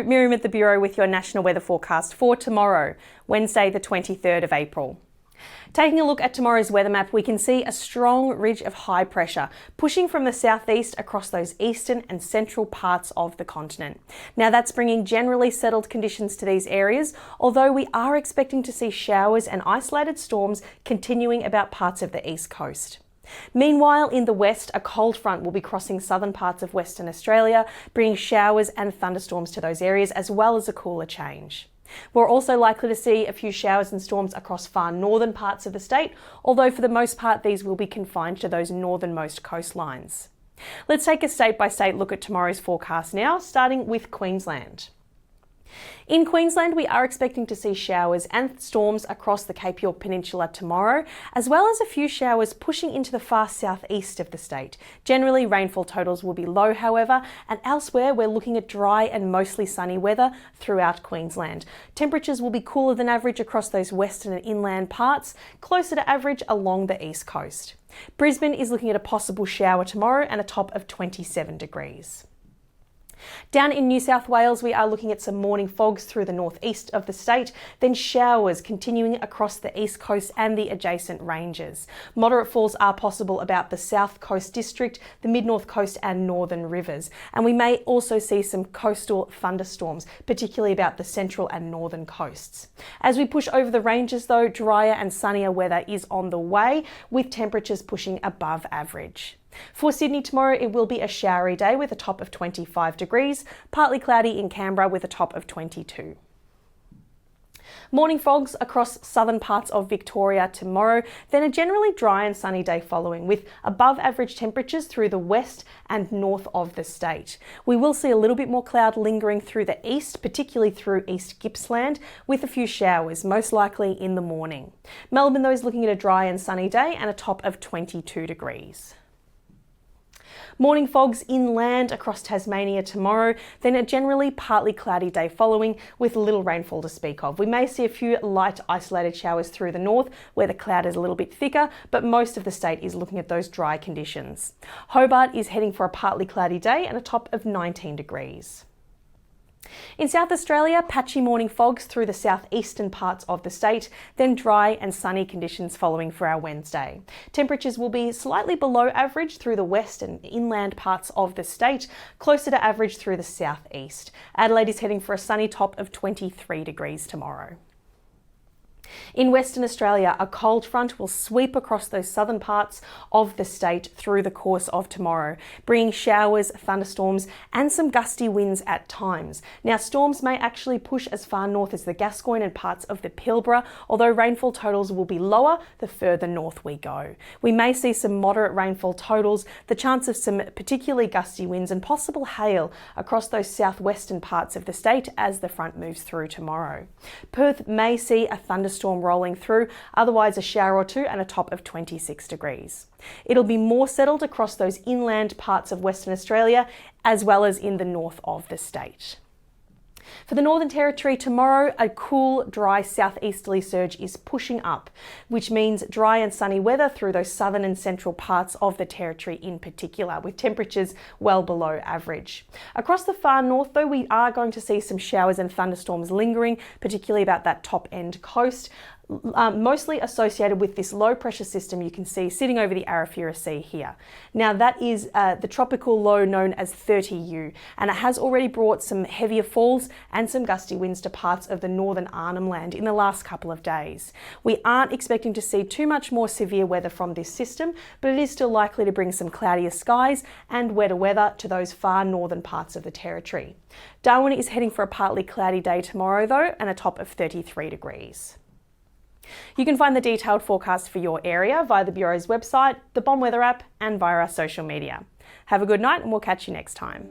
Miriam at the Bureau with your national weather forecast for tomorrow, Wednesday the 23rd of April. Taking a look at tomorrow's weather map, we can see a strong ridge of high pressure pushing from the southeast across those eastern and central parts of the continent. Now that's bringing generally settled conditions to these areas, although we are expecting to see showers and isolated storms continuing about parts of the east coast. Meanwhile, in the west, a cold front will be crossing southern parts of Western Australia, bringing showers and thunderstorms to those areas, as well as a cooler change. We're also likely to see a few showers and storms across far northern parts of the state, although for the most part these will be confined to those northernmost coastlines. Let's take a state-by-state look at tomorrow's forecast now, starting with Queensland. In Queensland, we are expecting to see showers and storms across the Cape York Peninsula tomorrow, as well as a few showers pushing into the far southeast of the state. Generally, rainfall totals will be low, however, and elsewhere we're looking at dry and mostly sunny weather throughout Queensland. Temperatures will be cooler than average across those western and inland parts, closer to average along the east coast. Brisbane is looking at a possible shower tomorrow and a top of 27 degrees. Down in New South Wales, we are looking at some morning fogs through the northeast of the state, then showers continuing across the east coast and the adjacent ranges. Moderate falls are possible about the South Coast District, the mid-north coast and northern rivers. And we may also see some coastal thunderstorms, particularly about the central and northern coasts. As we push over the ranges though, drier and sunnier weather is on the way, with temperatures pushing above average. For Sydney tomorrow, it will be a showery day with a top of 25 degrees, partly cloudy in Canberra with a top of 22. Morning fogs across southern parts of Victoria tomorrow, then a generally dry and sunny day following, with above average temperatures through the west and north of the state. We will see a little bit more cloud lingering through the east, particularly through East Gippsland, with a few showers, most likely in the morning. Melbourne, though, is looking at a dry and sunny day and a top of 22 degrees. Morning fogs inland across Tasmania tomorrow, then a generally partly cloudy day following with little rainfall to speak of. We may see a few light isolated showers through the north where the cloud is a little bit thicker, but most of the state is looking at those dry conditions. Hobart is heading for a partly cloudy day and a top of 19 degrees. In South Australia, patchy morning fogs through the southeastern parts of the state, then dry and sunny conditions following for our Wednesday. Temperatures will be slightly below average through the west and inland parts of the state, closer to average through the southeast. Adelaide is heading for a sunny top of 23 degrees tomorrow. In Western Australia, a cold front will sweep across those southern parts of the state through the course of tomorrow, bringing showers, thunderstorms and some gusty winds at times. Now, storms may actually push as far north as the Gascoyne and parts of the Pilbara, although rainfall totals will be lower the further north we go. We may see some moderate rainfall totals, the chance of some particularly gusty winds and possible hail across those southwestern parts of the state as the front moves through tomorrow. Perth may see a thunderstorm rolling through, otherwise a shower or two and a top of 26 degrees. It'll be more settled across those inland parts of Western Australia as well as in the north of the state. For the Northern Territory tomorrow, a cool, dry southeasterly surge is pushing up, which means dry and sunny weather through those southern and central parts of the Territory in particular, with temperatures well below average. Across the far north, though, we are going to see some showers and thunderstorms lingering, particularly about that top end coast, mostly associated with this low pressure system you can see sitting over the Arafura Sea here. Now that is the tropical low known as 30U, and it has already brought some heavier falls and some gusty winds to parts of the northern Arnhem Land in the last couple of days. We aren't expecting to see too much more severe weather from this system, but it is still likely to bring some cloudier skies and wetter weather to those far northern parts of the Territory. Darwin is heading for a partly cloudy day tomorrow though, and a top of 33 degrees. You can find the detailed forecast for your area via the Bureau's website, the Bomb Weather app and via our social media. Have a good night and we'll catch you next time.